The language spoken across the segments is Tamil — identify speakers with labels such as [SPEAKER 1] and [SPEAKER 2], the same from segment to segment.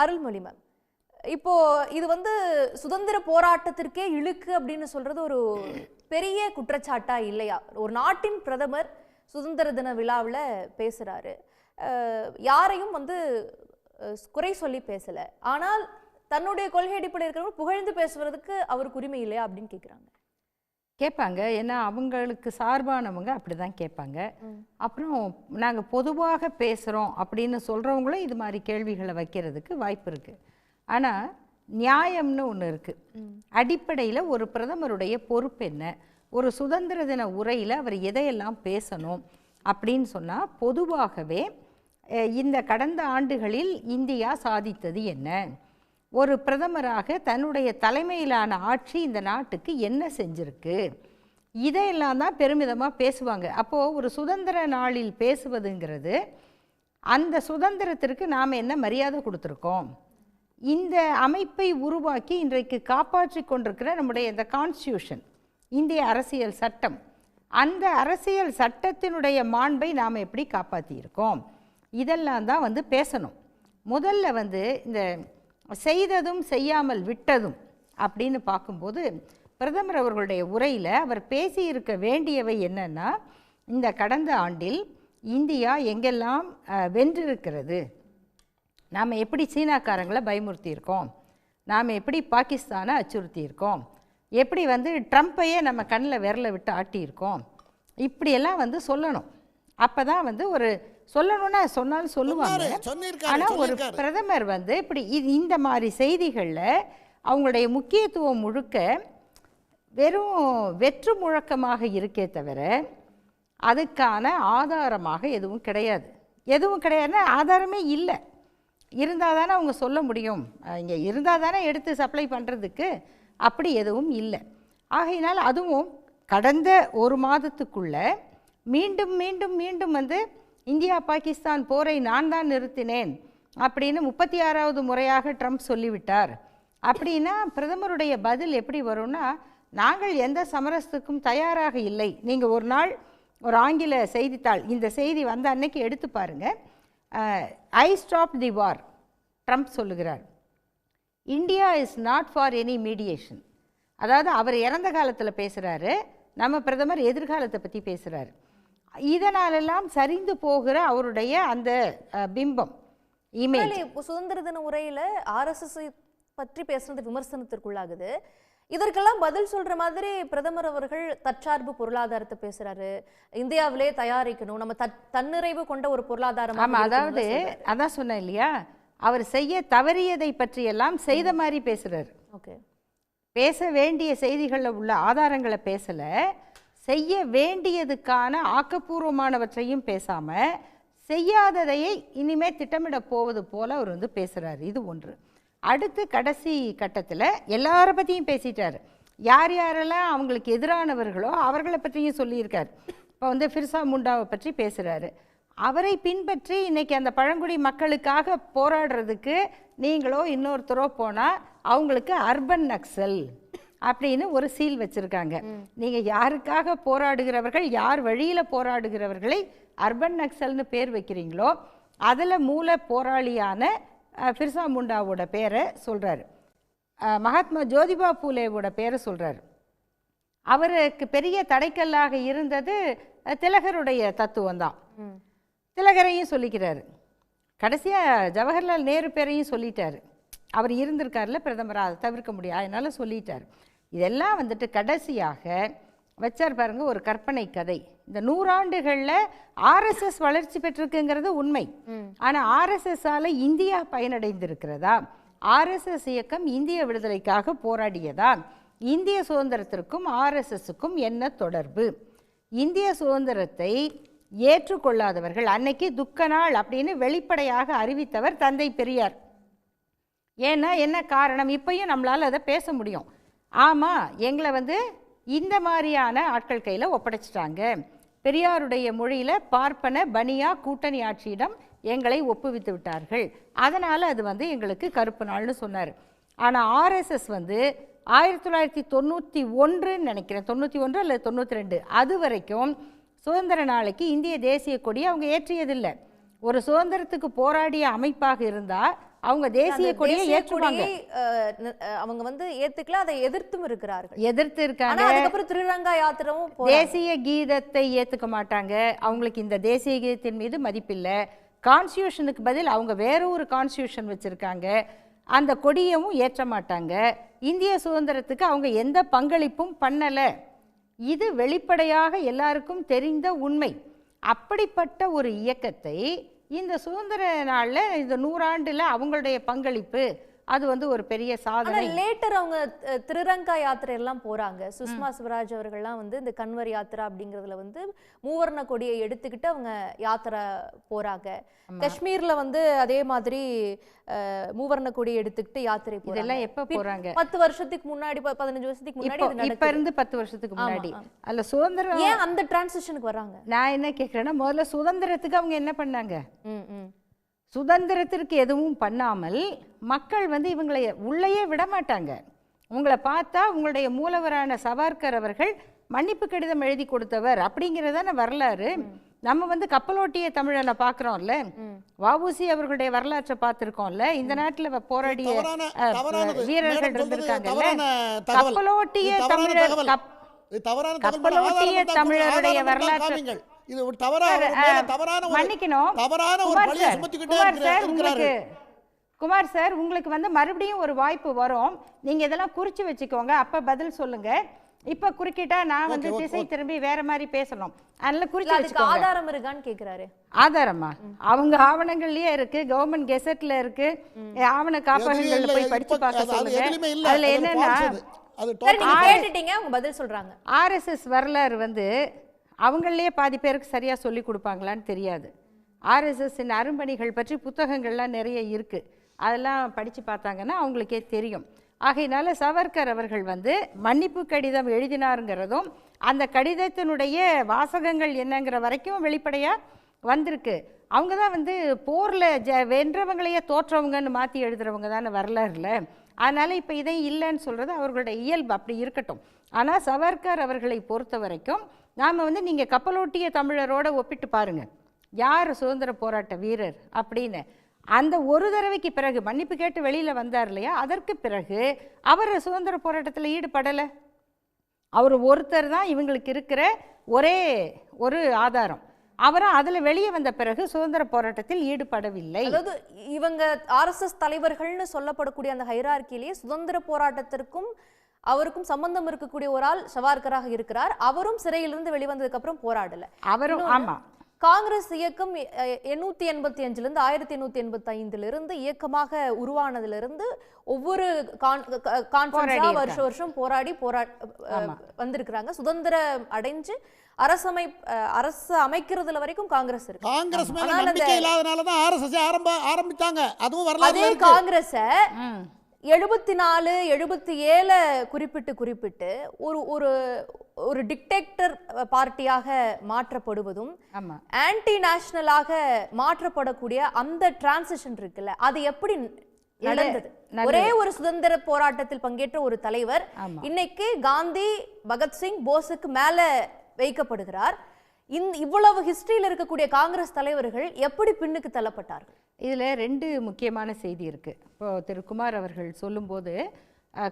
[SPEAKER 1] அருள்மொழி மேம், இப்போ இது வந்து சுதந்திர போராட்டத்திற்கே இழுக்கு அப்படின்னு சொல்றது ஒரு பெரிய குற்றச்சாட்டா இல்லையா? ஒரு நாட்டின் பிரதமர் சுதந்திர தின விழாவில் பேசுறாரு, யாரையும் வந்து குறை சொல்லி பேசல, ஆனால் தன்னுடைய கொள்கை அடிப்படை இருக்கிறவங்க புகழ்ந்து பேசுவதற்கு அவருக்கு உரிமை இல்லையா அப்படின்னு
[SPEAKER 2] கேட்பாங்க. ஏன்னா அவங்களுக்கு சார்பானவங்க அப்படிதான் கேட்பாங்க. அப்புறம் நாங்கள் பொதுவாக பேசுகிறோம் அப்படின்னு சொல்கிறவங்களும் இது மாதிரி கேள்விகளை வைக்கிறதுக்கு வாய்ப்பு இருக்குது. ஆனால் நியாயம்னு ஒன்று இருக்குது. அடிப்படையில் ஒரு பிரதமருடைய பொறுப்பு என்ன, ஒரு சுதந்திர தின உரையில் அவர் எதையெல்லாம் பேசணும் அப்படின்னு சொன்னால், பொதுவாகவே இந்த கடந்த ஆண்டுகளில் இந்தியா சாதித்தது என்ன, ஒரு பிரதமராக தன்னுடைய தலைமையிலான ஆட்சி இந்த நாட்டுக்கு என்ன செஞ்சிருக்கு, இதையெல்லாம் தான் பெருமிதமாக பேசுவாங்க. அப்போது ஒரு சுதந்திர நாளில் பேசுவதுங்கிறது அந்த சுதந்திரத்திற்கு நாம் என்ன மரியாதை கொடுத்துருக்கோம், இந்த அமைப்பை உருவாக்கி இன்றைக்கு காப்பாற்றி கொண்டிருக்கிற நம்முடைய இந்த கான்ஸ்டியூஷன், இந்திய அரசியல் சட்டம், அந்த அரசியல் சட்டத்தினுடைய மாண்பை நாம் எப்படி காப்பாற்றியிருக்கோம், இதெல்லாம் தான் வந்து பேசணும். முதல்ல வந்து இந்த செய்ததும் செய்யாமல் விட்டதும் அப்படின்னு பார்க்கும்போது, பிரதமர் அவர்களுடைய உரையில் அவர் பேசியிருக்க வேண்டியவை என்னென்னா, இந்த கடந்த ஆண்டில் இந்தியா எங்கெல்லாம் வென்றிருக்கிறது, நாம் எப்படி சீனாக்காரங்களை பயமுறுத்தியிருக்கோம், நாம் எப்படி பாகிஸ்தானை அச்சுறுத்தியிருக்கோம், எப்படி வந்து ட்ரம்ப்பையே நம்ம கண்ணில் விரல விட்டு ஆட்டியிருக்கோம், இப்படியெல்லாம் வந்து சொல்லணும். அப்போ தான் வந்து ஒரு சொல்லணும்னா சொன்னாலும் சொல்லுவாங்க. ஆனால் ஒரு பிரதமர் வந்து இப்படி இந்த மாதிரி செய்திகளில் அவங்களுடைய முக்கியத்துவம் முழுக்க வெறும் வெற்று முழக்கமாக இருக்கே தவிர அதுக்கான ஆதாரமாக எதுவும் கிடையாது. எதுவும் கிடையாதுன்னா ஆதாரமே இல்லை. இருந்தால் தானே அவங்க சொல்ல முடியும், இங்கே இருந்தால் தானே எடுத்து சப்ளை பண்ணுறதுக்கு, அப்படி எதுவும் இல்லை. ஆகையினால் அதுவும் கடந்த ஒரு மாதத்துக்குள்ளே மீண்டும் மீண்டும் மீண்டும் வந்து இந்தியா பாகிஸ்தான் போரை நான் தான் நிறுத்தினேன் அப்படின்னு 36வது முறையாக ட்ரம்ப் சொல்லிவிட்டார். அப்படின்னா பிரதமருடைய பதில் எப்படி வரும்னா, நாங்கள் எந்த சமரசத்துக்கும் தயாராக இல்லை. நீங்கள் ஒரு நாள் ஒரு ஆங்கில செய்தித்தாள் இந்த செய்தி வந்த அன்னைக்கு எடுத்து பாருங்கள். I stop the war, Trump சொல்லுகிறார். India is not for any mediation. அதாவது அவர் இறந்த காலத்தில் பேசுகிறாரு, நம்ம பிரதமர் எதிர்காலத்தை பற்றி பேசுகிறாரு. இதனாலெல்லாம் சரிந்து போகிற அவருடைய அந்த பிம்பம் இமேஜ்.
[SPEAKER 1] சுதந்திர தின உரையில் RSS பற்றி பேசுறது விமர்சனத்திற்குள்ளாகுது. இதற்கெல்லாம் பதில் சொல்ற மாதிரி பிரதமர் அவர்கள் தற்சார்பு பொருளாதாரத்தை பேசுறாரு, இந்தியாவிலே தயாரிக்கணும், நம்ம தன்னிறைவு கொண்ட ஒரு பொருளாதாரம்.
[SPEAKER 2] ஆமாம், அதாவது அதான் சொன்னேன் இல்லையா, அவர் செய்ய தவறியதை பற்றியெல்லாம் செய்த மாதிரி பேசுறாரு.
[SPEAKER 1] ஓகே,
[SPEAKER 2] பேச வேண்டிய செய்திகளில் உள்ள ஆதாரங்களை பேசலை, செய்ய வேண்டியதுக்கான ஆக்கப்பூர்வமானவற்றையும் பேசாமல் செய்யாததையை இனிமேல் திட்டமிட போவது போல் அவர் வந்து பேசுகிறார். இது ஒன்று. அடுத்து கடைசி கட்டத்தில் எல்லார பற்றியும் பேசிட்டார். யார் யாரெல்லாம் அவங்களுக்கு எதிரானவர்களோ அவர்களை பற்றியும் சொல்லியிருக்கார். இப்போ வந்து பிர்சா முண்டாவை பற்றி பேசுகிறாரு. அவரை பின்பற்றி இன்றைக்கி அந்த பழங்குடி மக்களுக்காக போராடுறதுக்கு நீங்களோ இன்னொருத்தரோ போனால் அவங்களுக்கு அர்பன் நக்சல் அப்படின்னு ஒரு சீல் வச்சுருக்காங்க. நீங்கள் யாருக்காக போராடுகிறவர்கள், யார் வழியில் போராடுகிறவர்களை அர்பன் நக்சல்னு பேர் வைக்கிறீங்களோ அதில் மூல போராளியான பிர்சா முண்டாவோட பேரை சொல்கிறாரு. மகாத்மா ஜோதிபா பூலேவோட பேரை சொல்கிறார். அவருக்கு பெரிய தடைக்கல்லாக இருந்தது திலகருடைய தத்துவம் தான். திலகரையும் சொல்லிக்கிறாரு. கடைசியாக ஜவஹர்லால் நேரு பேரையும் சொல்லிட்டார். அவர் இருந்திருக்காருல பிரதமராக, அதை தவிர்க்க முடியாது, அதனால் சொல்லிட்டார். இதெல்லாம் வந்துட்டு கடைசியாக வச்சார் பாருங்க ஒரு கற்பனை கதை. இந்த 100 ஆண்டுகளில் RSS வளர்ச்சி பெற்றிருக்குங்கிறது உண்மை. ஆனால் RSS-ஆல் இந்தியா பயனடைந்திருக்கிறதா? RSS இயக்கம் இந்திய விடுதலைக்காக போராடியதா? இந்திய சுதந்திரத்திற்கும் RSS-க்கும் என்ன தொடர்பு? இந்திய சுதந்திரத்தை ஏற்றுக்கொள்ளாதவர்கள், அன்னைக்கு துக்க நாள் அப்படின்னு வெளிப்படையாக அறிவித்தவர் தந்தை பெரியார். ஏன்னா என்ன காரணம்? இப்பயும் நம்மளால் அதை பேச முடியும். ஆமாம், எங்களை வந்து இந்த மாதிரியான ஆட்கள் கையில் ஒப்படைச்சிட்டாங்க. பெரியாருடைய மொழியில் பார்ப்பன பனியா கூட்டணி ஆட்சியிடம் எங்களை ஒப்புவித்து விட்டார்கள், அதனால் அது வந்து எங்களுக்கு கருப்பு நாள்னு சொன்னார். ஆனால் RSS வந்து 1991 நினைக்கிறேன், 91 அல்லது 92 அது வரைக்கும் சுதந்திர நாளைக்கு இந்திய தேசிய கொடியை அவங்க ஏற்றியதில்லை. ஒரு சுதந்திரத்துக்கு போராடிய அமைப்பாக இருந்தால் அவங்க தேசிய கொடியை ஏற்றுவாங்க.
[SPEAKER 1] அவங்க வந்து ஏத்துக்கல, அதை எதிர்த்தும் இருக்கிறார்கள்.
[SPEAKER 2] எதிர்த்து இருக்காங்க.
[SPEAKER 1] அதுக்கப்புறம் திருரங்கா யாத்திரவும்
[SPEAKER 2] தேசிய கீதத்தை ஏத்துக்க மாட்டாங்க. அவங்களுக்கு இந்த தேசிய கீதத்தின் மீது மதிப்பில்லை. கான்ஸ்டியூஷனுக்கு பதில் அவங்க வேற ஒரு கான்ஸ்டியூஷன் வச்சிருக்காங்க. அந்த கொடியவும் ஏற்ற மாட்டாங்க. இந்திய சுதந்திரத்துக்கு அவங்க எந்த பங்களிப்பும் பண்ணலை. இது வெளிப்படையாக எல்லாருக்கும் தெரிந்த உண்மை. அப்படிப்பட்ட ஒரு இயக்கத்தை இந்த சுதந்திர நாளில் இந்த 100 ஆண்டுல அவங்களுடைய பங்களிப்பு அது வந்து ஒரு பெரிய சாதனை.
[SPEAKER 1] லேட்டர் அவங்க திருரங்கா யாத்திரை எல்லாம் போறாங்க. சுஷ்மா ஸ்வராஜ் அவர்கள்லாம் வந்து இந்த கன்வர் யாத்திரா அப்படிங்கிறதுல வந்து மூவர்ண கொடியை எடுத்துக்கிட்டு அவங்க யாத்திரை போறாங்க. காஷ்மீர்ல வந்து அதே மாதிரி மூவர்ண கொடியை எடுத்துக்கிட்டு யாத்திரை போறாங்க.
[SPEAKER 2] இதெல்லாம் எப்ப போறாங்க?
[SPEAKER 1] 10 வருஷத்துக்கு முன்னாடி, 15 வருஷத்துக்கு முன்னாடி.
[SPEAKER 2] இப்ப இருந்து 10 வருஷத்துக்கு முன்னாடி. அல்ல சுதந்திரம்
[SPEAKER 1] ஏன் அந்த டிரான்சிஷனுக்கு வர்றாங்க?
[SPEAKER 2] நான் என்ன கேட்கிறேன்னா, முதல்ல சுதந்திரத்துக்கு அவங்க என்ன பண்ணாங்க? சுதந்திரத்திற்கு எதுவும் பண்ணாமல் மக்கள் வந்து இவங்களை உள்ளேயே விட மாட்டாங்க. உங்களை பார்த்தா உங்களுடைய மூலவரான சவார்கர் அவர்கள் மன்னிப்பு கடிதம் எழுதி கொடுத்தவர் அப்படிங்கிறதான வரலாறு. நம்ம வந்து கப்பலோட்டிய தமிழனை பார்க்குறோம்ல, வஉசி அவர்களுடைய வரலாற்றை பார்த்துருக்கோம்ல, இந்த நாட்டில் போராடிய வீரர்கள் இருந்திருக்காங்கல்ல. கப்பலோட்டிய தமிழர் கப்பலோட்டிய தமிழருடைய வரலாற்று குமார் சார், உங்களுக்கு வந்து மறுபடியும் ஒரு வாய்ப்பு வரும். நீங்க இதெல்லாம் குறிச்சு வச்சுக்கோங்க, அப்ப பதில் சொல்லுங்க. இப்ப குறுக்கிட்டா நான் வந்து திசை திரும்பி வேற மாதிரி பேசணும். அதனால குறிச்சு வச்சுக்கோங்க.
[SPEAKER 1] ஆதாரம் இருக்கான்னு கேக்குறாரு.
[SPEAKER 2] ஆதாரமா? அவங்க ஆவணங்கள்லயே இருக்கு, கவர்மெண்ட் கெசட்ல இருக்கு, ஆவண காப்பகங்கள்ல போய் படிச்சு பார்க்க சொல்லுங்க. அதுல என்னன்னா
[SPEAKER 1] பதில் சொல்றாங்க.
[SPEAKER 2] ஆர்எஸ்எஸ் வரலாறு வந்து அவங்களே பாதி பேருக்கு சரியாக சொல்லி கொடுப்பாங்களான்னு தெரியாது. ஆர்எஸ்எஸ்ஸின் அரும்பணிகள் பற்றி புத்தகங்கள்லாம் நிறைய இருக்குது. அதெல்லாம் படித்து பார்த்தாங்கன்னா அவங்களுக்கே தெரியும். ஆகையினால சவர்கர் அவர்கள் வந்து மன்னிப்பு கடிதம் எழுதினாருங்கிறதும் அந்த கடிதத்தினுடைய வாசகங்கள் என்னங்கிற வரைக்கும் வெளிப்படையாக வந்திருக்கு. அவங்க தான் வந்து போரில் வென்றவங்களையே தோற்றவங்கன்னு மாற்றி எழுதுறவங்க தானே வரலாறுல. அதனால் இப்போ இதை இல்லைன்னு சொல்கிறது அவர்களுடைய இயல்பு, அப்படி இருக்கட்டும். ஆனால் சவர்கர் அவர்களை பொறுத்த வரைக்கும் நாம் வந்து நீங்கள் கப்பலோட்டிய தமிழரோட ஒப்பிட்டு பாருங்கள், யார் சுதந்திர போராட்ட வீரர் அப்படின்னு. அந்த ஒரு தடவைக்கு பிறகு மன்னிப்பு கேட்டு வெளியில் வந்தார் இல்லையா, அதற்கு பிறகு அவர் சுதந்திர போராட்டத்தில் ஈடுபடலை. அவர் ஒருத்தர் தான் இவங்களுக்கு இருக்கிற ஒரே ஒரு ஆதாரம். அவரும் அதில் வெளியே வந்த பிறகு சுதந்திர போராட்டத்தில் ஈடுபடவில்லை.
[SPEAKER 1] அதாவது இவங்க ஆர்எஸ்எஸ் தலைவர்கள்னு சொல்லப்படக்கூடிய அந்த ஹைரார்க்கிலேயே சுதந்திர போராட்டத்திற்கும் அவருக்கும் சம்பந்தம் இருக்கக்கூடிய ஒரு ஆள் சவார்கராக இருக்கிறார். அவரும் சிறையிலிருந்து வெளிவந்ததுக்கு அப்புறம் போராடல.
[SPEAKER 2] அவரும் ஆமா.
[SPEAKER 1] காங்கிரஸ் இயக்கம் 885 இருந்து 1885 இயக்கமாக உருவானதிலிருந்து ஒவ்வொரு கான்ஃபரன்ஸா வருஷம் போராடி வந்திருக்கிறாங்க. சுதந்திரம் அடைஞ்சு அரசு அமைக்கிறதுல வரைக்கும் காங்கிரஸ் இருக்கு.
[SPEAKER 3] காங்கிரஸ் மேல நம்பிக்கை இல்லாதனால தான் ஆர்எஸ்எஸ் ஆரம்பித்தாங்க. அதுவும் வரலாறு.
[SPEAKER 1] அதே காங்கிரஸ் 74 77 குறிப்பிட்டு ஒரு டிக்டேட்டர் பார்ட்டியாக மாற்றப்படுவதும் ஆன்டி நேஷனலாக மாற்றப்படக்கூடிய அந்த டிரான்சிஷன் இருக்குல்ல, அது எப்படி நடந்தது? ஒரே ஒரு சுதந்திர போராட்டத்தில் பங்கேற்ற ஒரு தலைவர் இன்னைக்கு காந்தி, பகத்சிங், போஸுக்கு மேல வைக்கப்படுகிறார். இவ்வளவு ஹிஸ்டரியில் இருக்கக்கூடிய காங்கிரஸ் தலைவர்கள் எப்படி பின்னுக்கு தள்ளப்பட்டார்கள்?
[SPEAKER 2] இதில் 2 முக்கியமான செய்தி இருக்குது. இப்போது திரு குமார் அவர்கள் சொல்லும்போது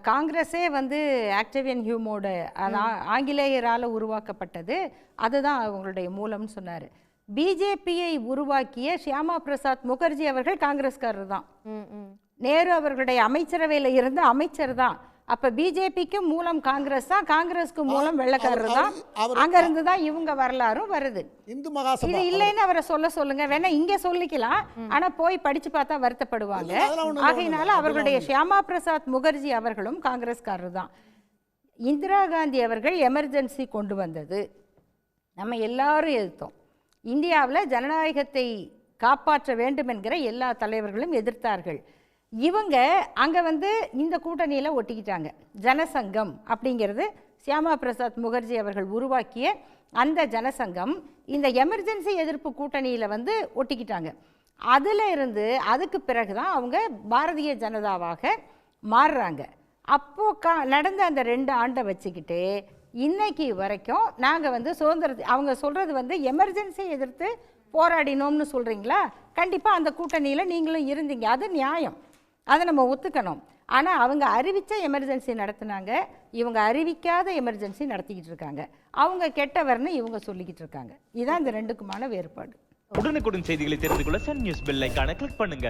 [SPEAKER 2] காங்கிரஸே வந்து ஆக்டேவியன் ஹியூமோட ஆங்கிலேயரால் உருவாக்கப்பட்டது, அதுதான் அவங்களுடைய மூலம்னு சொன்னார். பிஜேபியை உருவாக்கிய ஷியாமா பிரசாத் முகர்ஜி அவர்கள் காங்கிரஸ்காரர் தான். நேரு அவர்களுடைய அமைச்சரவையில் இருந்த அமைச்சர் தான். அப்போ பிஜேபிக்கு மூலம் காங்கிரஸ் தான், காங்கிரஸ்க்கு மூலம் வெள்ளக்காரர் தான். அங்கிருந்து தான் இவங்க வரலாறும் வருது.
[SPEAKER 3] இந்து மகாசபா
[SPEAKER 2] இது இல்லைன்னு அவரை சொல்லுங்க, வேணா இங்கே சொல்லிக்கலாம், ஆனால் போய் படிச்சு பார்த்தா வருத்தப்படுவாங்க. ஆகையினால அவர்களுடைய ஷியாமா பிரசாத் முகர்ஜி அவர்களும் காங்கிரஸ்காரர் தான். இந்திரா காந்தி அவர்கள் எமர்ஜென்சி கொண்டு வந்தது நம்ம எல்லாரும் எதிர்த்தோம். இந்தியாவில் ஜனநாயகத்தை காப்பாற்ற வேண்டும் என்கிற எல்லா தலைவர்களும் எதிர்த்தார்கள். இவங்க அங்கே வந்து இந்த கூட்டணியில் ஒட்டிக்கிட்டாங்க. ஜனசங்கம் அப்படிங்கிறது ஷியாமா பிரசாத் முகர்ஜி அவர்கள் உருவாக்கிய அந்த ஜனசங்கம் இந்த எமர்ஜென்சி எதிர்ப்பு கூட்டணியில் வந்து ஒட்டிக்கிட்டாங்க. அதில் இருந்து அதுக்கு பிறகு தான் அவங்க பாரதிய ஜனதாவாக மாறுறாங்க. அப்போது நடந்த அந்த 2 ஆண்டை வச்சுக்கிட்டு இன்னைக்கு வரைக்கும் நாங்கள் வந்து சுதந்திரத்தை அவங்க சொல்கிறது வந்து எமர்ஜென்சி எதிர்த்து போராடினோம்னு சொல்கிறீங்களா? கண்டிப்பாக அந்த கூட்டணியில் நீங்களும் இருந்தீங்க, அது நியாயம், அதை நம்ம ஒத்துக்கணும். ஆனால் அவங்க அறிவித்த எமர்ஜென்சி நடத்துனாங்க, இவங்க அறிவிக்காத எமர்ஜென்சி நடத்திக்கிட்டு இருக்காங்க. அவங்க கெட்டவர்னு இவங்க சொல்லிக்கிட்டு இருக்காங்க. இதுதான் இந்த ரெண்டுக்குமான வேறுபாடு.
[SPEAKER 4] உடனுக்குடன் செய்திகளை தெரிந்து கொள்ள சன் நியூஸ் பெல் ஐகானை கிளிக் பண்ணுங்க.